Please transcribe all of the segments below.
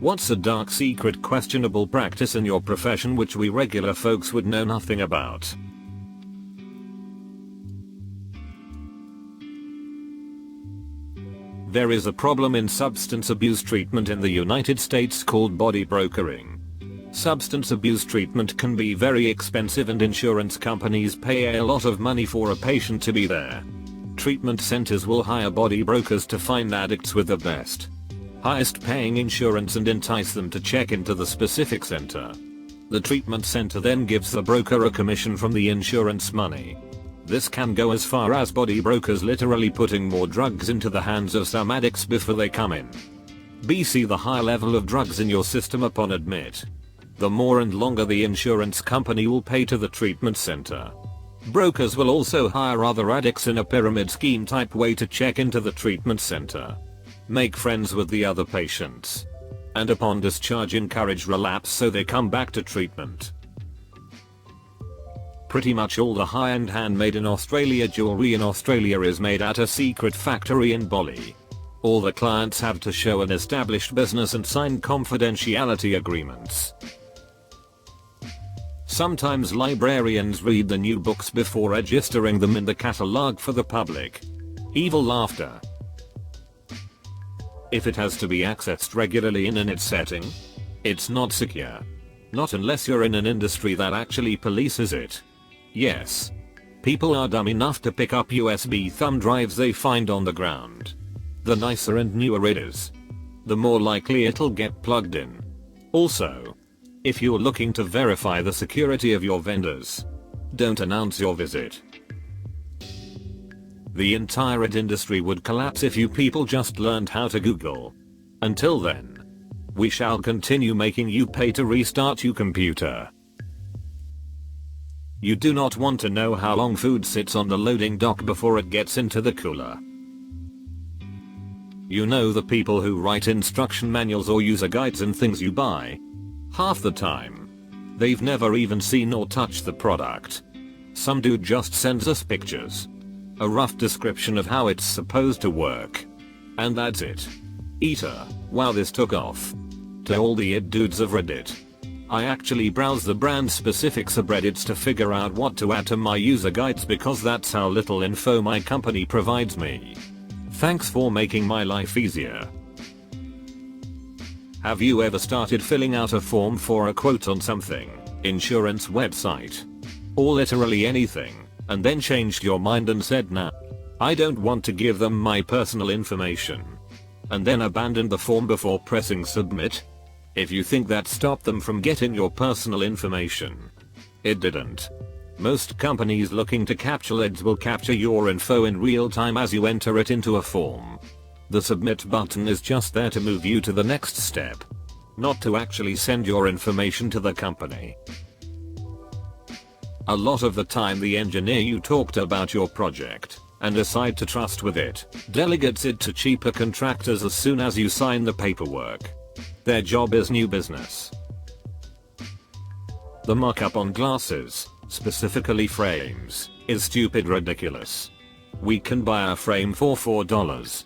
What's a dark secret questionable practice in your profession which we regular folks would know nothing about? There is a problem in substance abuse treatment in the United States called body brokering. Substance abuse treatment can be very expensive and insurance companies pay a lot of money for a patient to be there. Treatment centers will hire body brokers to find addicts with the best, highest paying insurance and entice them to check into the specific center. The treatment center then gives the broker a commission from the insurance money. This can go as far as body brokers literally putting more drugs into the hands of some addicts before they come in. BC the high level of drugs in your system upon admit, the more and longer the insurance company will pay to the treatment center. Brokers will also hire other addicts in a pyramid scheme type way to check into the treatment center, make friends with the other patients, and upon discharge encourage relapse so they come back to treatment. Pretty much all the high-end handmade in Australia jewelry in Australia is made at a secret factory in Bali. All the clients have to show an established business and sign confidentiality agreements. Sometimes librarians read the new books before registering them in the catalogue for the public. Evil laughter. If it has to be accessed regularly in its setting, it's not secure. Not unless you're in an industry that actually polices it. Yes. People are dumb enough to pick up USB thumb drives they find on the ground. The nicer and newer it is, the more likely it'll get plugged in. Also, if you're looking to verify the security of your vendors, don't announce your visit. The entire industry would collapse if you people just learned how to Google. Until then, we shall continue making you pay to restart your computer. You do not want to know how long food sits on the loading dock before it gets into the cooler. You know the people who write instruction manuals or user guides and things you buy. Half the time, they've never even seen or touched the product. Some dude just sends us pictures, a rough description of how it's supposed to work, and that's it. Eater, wow, this took off. To all the it dudes of Reddit, I actually browse the brand specific subreddits to figure out what to add to my user guides because that's how little info my company provides me. Thanks for making my life easier. Have you ever started filling out a form for a quote on something, insurance website, or literally anything, and then changed your mind and said nah, I don't want to give them my personal information, and then abandoned the form before pressing submit? If you think that stopped them from getting your personal information, it didn't. Most companies looking to capture leads will capture your info in real time as you enter it into a form. The submit button is just there to move you to the next step, not to actually send your information to the company. A lot of the time the engineer you talked about your project and decide to trust with it delegates it to cheaper contractors as soon as you sign the paperwork. Their job is new business. The markup on glasses, specifically frames, is stupid ridiculous. We can buy a frame for $4,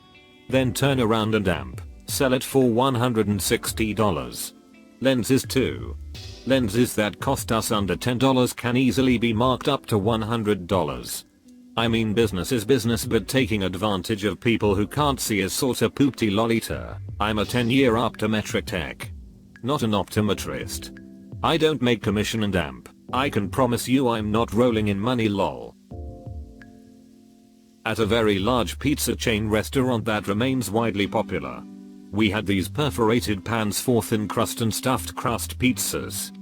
then turn around and sell it for $160. Lenses too. Lenses that cost us under $10 can easily be marked up to $100. I mean business is business, but taking advantage of people who can't see is sorta poopty lolita. I'm a 10-year optometric tech, not an optometrist. I don't make commission and I can promise you I'm not rolling in money lol. At a very large pizza chain restaurant that remains widely popular, we had these perforated pans for thin crust and stuffed crust pizzas.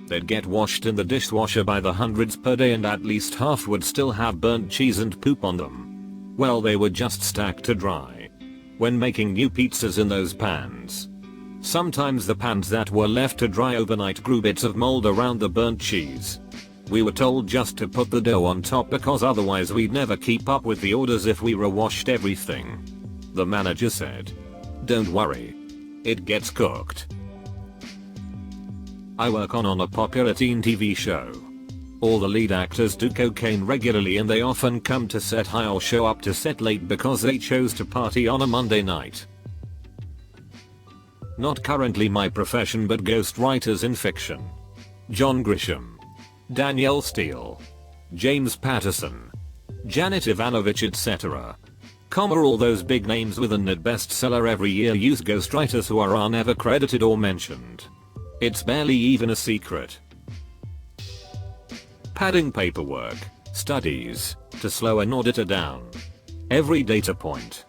They'd get washed in the dishwasher by the hundreds per day and at least half would still have burnt cheese and poop on them. Well, they were just stacked to dry. When making new pizzas in those pans, sometimes the pans that were left to dry overnight grew bits of mold around the burnt cheese. We were told just to put the dough on top because otherwise we'd never keep up with the orders if we rewashed everything. The manager said, "Don't worry, it gets cooked." I work on a popular teen TV show. All the lead actors do cocaine regularly and they often come to set high or show up to set late because they chose to party on a Monday night. Not currently my profession but ghostwriters in fiction. John Grisham. Danielle Steele. James Patterson. Janet Ivanovich, etc. All those big names with a net bestseller every year use ghostwriters who are never credited or mentioned. It's barely even a secret. Padding paperwork, studies, to slow an auditor down. Every data point.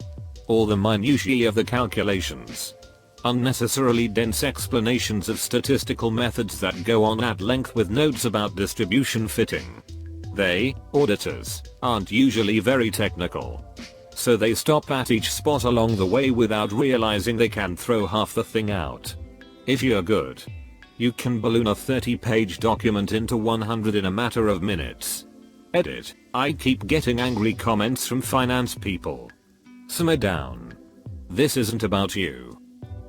All the minutiae of the calculations. Unnecessarily dense explanations of statistical methods that go on at length with notes about distribution fitting. They, auditors, aren't usually very technical. So they stop at each spot along the way without realizing they can throw half the thing out. If you're good, you can balloon a 30-page document into 100 in a matter of minutes. Edit. I keep getting angry comments from finance people. Simmer down. This isn't about you.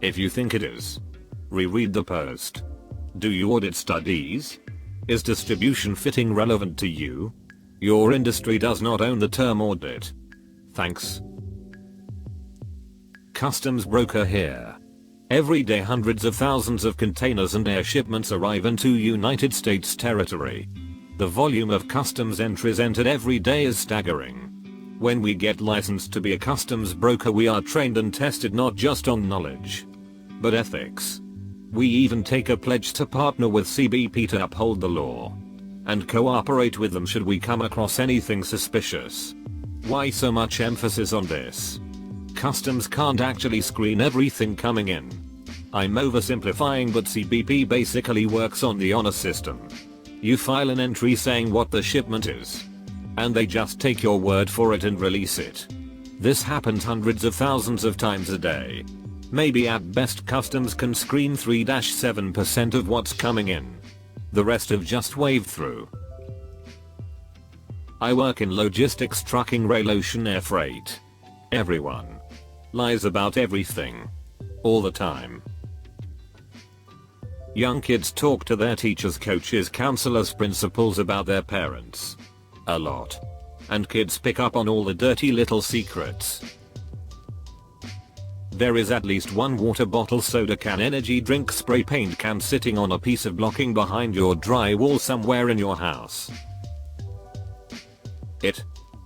If you think it is, reread the post. Do you audit studies? Is distribution fitting relevant to you? Your industry does not own the term audit. Thanks. Customs broker here. Every day hundreds of thousands of containers and air shipments arrive into United States territory. The volume of customs entries entered every day is staggering. When we get licensed to be a customs broker, we are trained and tested not just on knowledge, but ethics. We even take a pledge to partner with CBP to uphold the law and cooperate with them should we come across anything suspicious. Why so much emphasis on this? Customs can't actually screen everything coming in. I'm oversimplifying, but CBP basically works on the honor system. You file an entry saying what the shipment is, and they just take your word for it and release it. This happens hundreds of thousands of times a day. Maybe at best customs can screen 3-7% of what's coming in. The rest have just waved through. I work in logistics, trucking, rail, ocean, air freight. Everyone lies about everything. All the time. Young kids talk to their teachers, coaches, counselors, principals about their parents. A lot. And kids pick up on all the dirty little secrets. There is at least one water bottle, soda can, energy drink, spray paint can sitting on a piece of blocking behind your drywall somewhere in your house.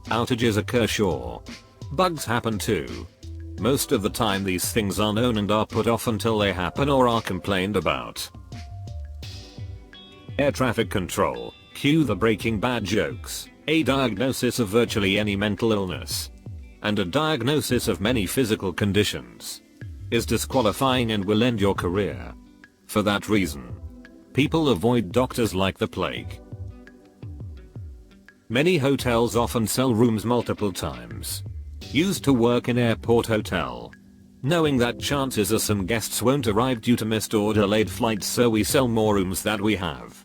Outages occur, sure. Bugs happen too. Most of the time these things are known and are put off until they happen or are complained about. Air traffic control. Cue the Breaking Bad jokes. A diagnosis of virtually any mental illness and a diagnosis of many physical conditions is disqualifying and will end your career. For that reason, people avoid doctors like the plague. Many hotels often sell rooms multiple times. Used to work in airport hotel. Knowing that chances are some guests won't arrive due to missed or delayed flights, so we sell more rooms that we have.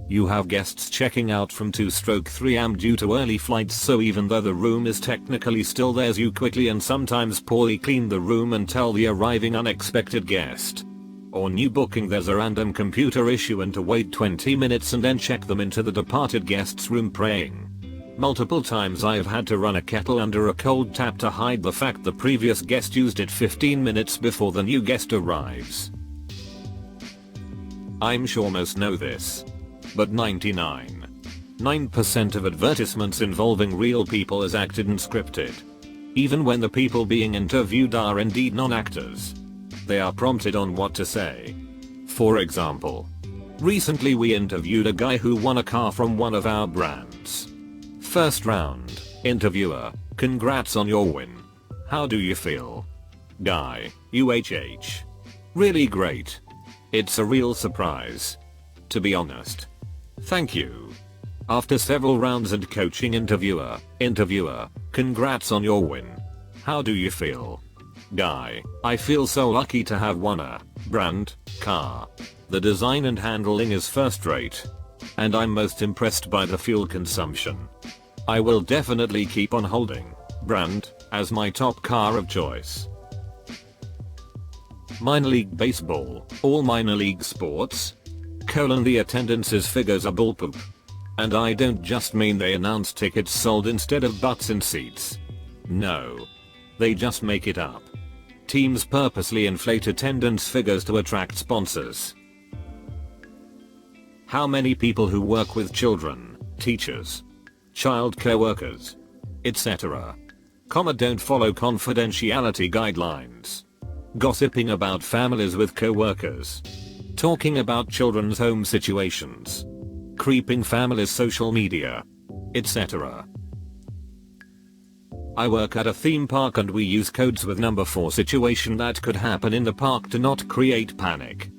You have guests checking out from 2/3 am due to early flights, so even though the room is technically still theirs, you quickly and sometimes poorly clean the room and tell the arriving unexpected guest or new booking there's a random computer issue and to wait 20 minutes and then check them into the departed guest's room praying. Multiple times I've had to run a kettle under a cold tap to hide the fact the previous guest used it 15 minutes before the new guest arrives. I'm sure most know this, but 99.9% of advertisements involving real people is acted and scripted. Even when the people being interviewed are indeed non-actors, they are prompted on what to say. For example, recently we interviewed a guy who won a car from one of our brands. First round, interviewer: congrats on your win. How do you feel? Guy: UHH. Really great. It's a real surprise, to be honest. Thank you. After several rounds and coaching, interviewer: congrats on your win. How do you feel? Guy: I feel so lucky to have won a brand car. The design and handling is first rate, and I'm most impressed by the fuel consumption. I will definitely keep on holding brand as my top car of choice. Minor league baseball. All minor league sports: the attendances figures are bullpoop. And I don't just mean they announce tickets sold instead of butts in seats. No. They just make it up. Teams purposely inflate attendance figures to attract sponsors. How many people who work with children, teachers, child care workers, etc., don't follow confidentiality guidelines. Gossiping about families with co-workers. Talking about children's home situations. Creeping families' social media, etc. I work at a theme park and we use codes with number 4 situation that could happen in the park to not create panic.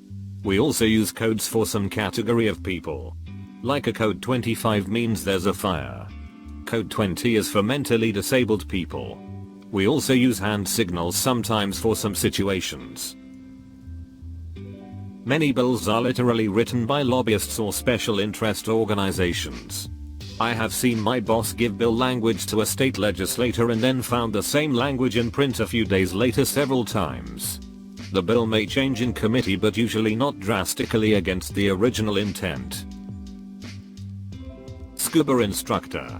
We also use codes for some category of people. Like a code 25 means there's a fire. Code 20 is for mentally disabled people. We also use hand signals sometimes for some situations. Many bills are literally written by lobbyists or special interest organizations. I have seen my boss give bill language to a state legislator and then found the same language in print a few days later several times. The bill may change in committee but usually not drastically against the original intent. Scuba instructor.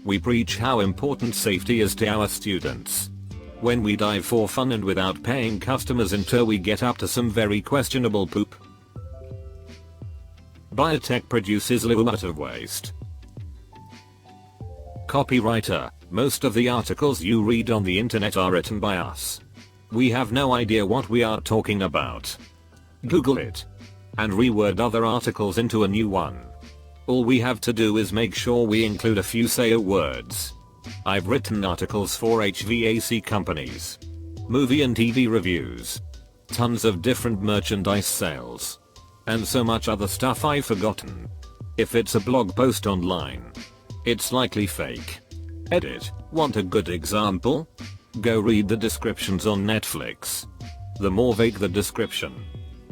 We preach how important safety is to our students. When we dive for fun and without paying customers until we get up to some very questionable poop. Biotech produces a lot of waste. Copywriter. Most of the articles you read on the internet are written by us. We have no idea what we are talking about. Google it. And reword other articles into a new one. All we have to do is make sure we include a few SEO words. I've written articles for HVAC companies, movie and TV reviews, tons of different merchandise sales, and so much other stuff I've forgotten. If it's a blog post online, it's likely fake. Edit. Want a good example? Go read the descriptions on Netflix. The more vague the description,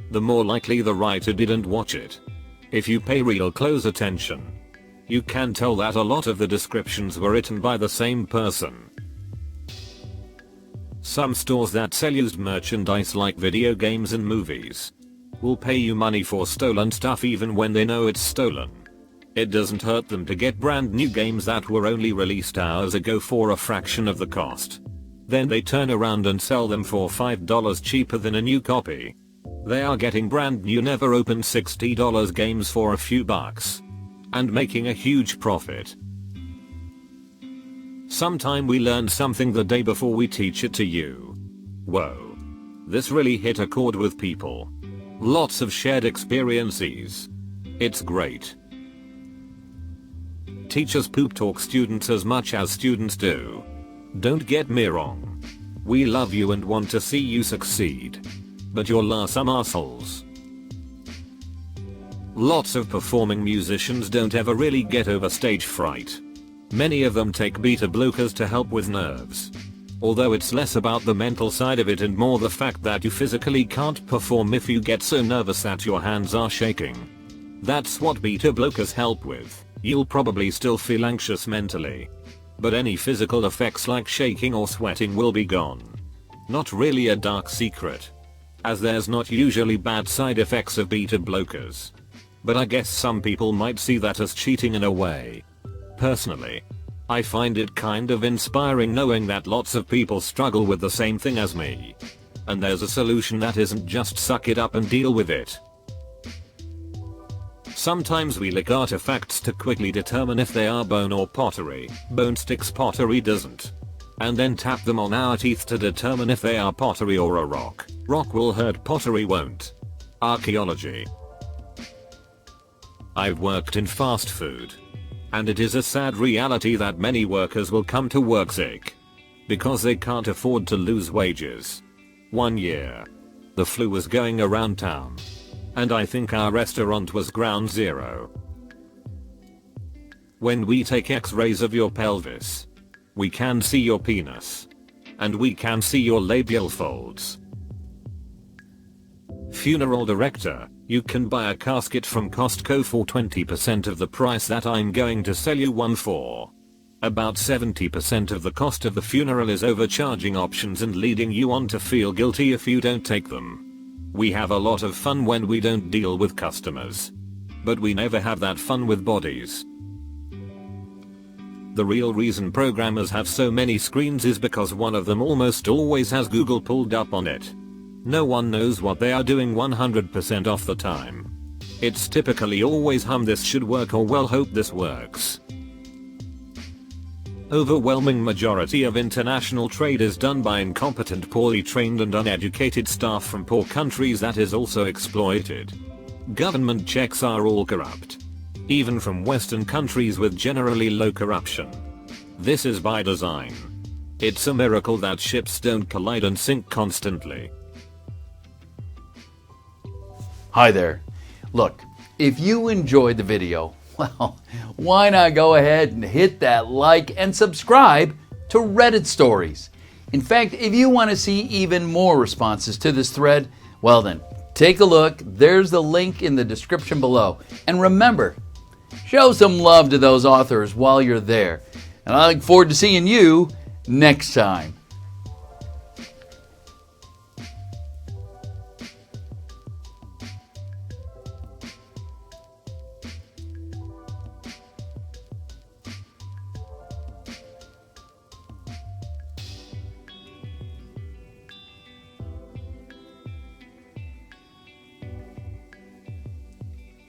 the more likely the writer didn't watch it. If you pay real close attention, you can tell that a lot of the descriptions were written by the same person. Some stores that sell used merchandise like video games and movies will pay you money for stolen stuff even when they know it's stolen. It doesn't hurt them to get brand new games that were only released hours ago for a fraction of the cost. Then they turn around and sell them for $5 cheaper than a new copy. They are getting brand new never opened $60 games for a few bucks. And making a huge profit. Sometime we learn something the day before we teach it to you. Whoa. This really hit a chord with people. Lots of shared experiences. It's great. Teachers poop talk students as much as students do. Don't get me wrong. We love you and want to see you succeed. But you're some assholes. Lots of performing musicians don't ever really get over stage fright. Many of them take beta blockers to help with nerves. Although it's less about the mental side of it and more the fact that you physically can't perform if you get so nervous that your hands are shaking. That's what beta blockers help with. You'll probably still feel anxious mentally. But any physical effects like shaking or sweating will be gone. Not really a dark secret, as there's not usually bad side effects of beta blockers. But I guess some people might see that as cheating in a way. Personally, I find it kind of inspiring knowing that lots of people struggle with the same thing as me. And there's a solution that isn't just suck it up and deal with it. Sometimes we lick artifacts to quickly determine if they are bone or pottery. Bone sticks, pottery doesn't. And then tap them on our teeth to determine if they are pottery or a rock. Rock will hurt, pottery won't. Archaeology. I've worked in fast food. And it is a sad reality that many workers will come to work sick because they can't afford to lose wages. One year, the flu was going around town. And I think our restaurant was ground zero. When we take x-rays of your pelvis, we can see your penis. And we can see your labial folds. Funeral director, you can buy a casket from Costco for 20% of the price that I'm going to sell you one for. About 70% of the cost of the funeral is overcharging options and leading you on to feel guilty if you don't take them. We have a lot of fun when we don't deal with customers. But we never have that fun with bodies. The real reason programmers have so many screens is because one of them almost always has Google pulled up on it. No one knows what they are doing 100% of the time. It's typically always this should work or well hope this works. Overwhelming majority of international trade is done by incompetent, poorly trained and uneducated staff from poor countries that is also exploited. Government checks are all corrupt. Even from Western countries with generally low corruption. This is by design. It's a miracle that ships don't collide and sink constantly. Hi there. Look, if you enjoyed the video, well, why not go ahead and hit that like and subscribe to Reddit Stories. In fact, if you want to see even more responses to this thread, well then, take a look. There's the link in the description below. And remember, show some love to those authors while you're there. And I look forward to seeing you next time.